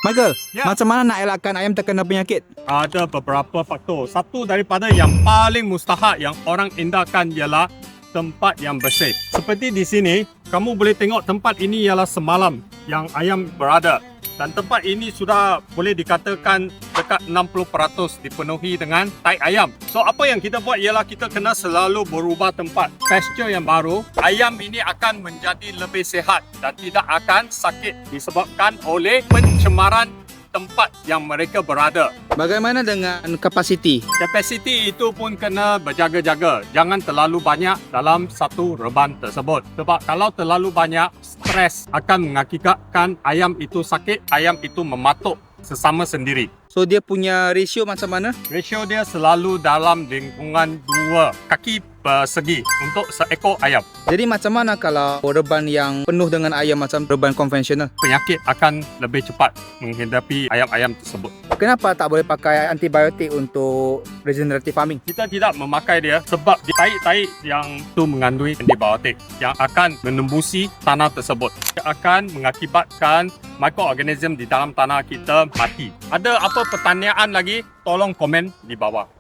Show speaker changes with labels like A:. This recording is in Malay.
A: Michael,
B: Ya.
A: macam mana nak elakkan ayam terkena penyakit?
B: Ada beberapa faktor. Satu daripada yang paling mustahak yang orang indahkan ialah tempat yang bersih. Seperti di sini, kamu boleh tengok tempat ini ialah semalam yang ayam berada. Dan tempat ini sudah boleh dikatakan dekat 60% dipenuhi dengan tai ayam. So apa yang kita buat ialah kita kena selalu berubah tempat. Pasture yang baru, ayam ini akan menjadi lebih sihat dan tidak akan sakit disebabkan oleh pencemaran tempat yang mereka berada.
A: Bagaimana dengan kapasiti?
B: Kapasiti itu pun kena berjaga-jaga. Jangan terlalu banyak dalam satu reban tersebut. Sebab kalau terlalu banyak, stres akan mengakibatkan ayam itu sakit, ayam itu mematuk sesama sendiri.
A: So dia punya ratio macam mana?
B: Ratio dia selalu dalam lingkungan 2 kaki persegi untuk seekor ayam.
A: Jadi macam mana kalau reban yang penuh dengan ayam macam reban konvensional?
B: Penyakit akan lebih cepat menghadapi ayam-ayam tersebut.
A: Kenapa tak boleh pakai antibiotik untuk regenerative farming?
B: Kita tidak memakai dia sebab tahi-tahi yang itu mengandungi antibiotik yang akan menembusi tanah tersebut. Ia akan mengakibatkan mikroorganisme di dalam tanah kita mati. Ada apa pertanyaan lagi? Tolong komen di bawah.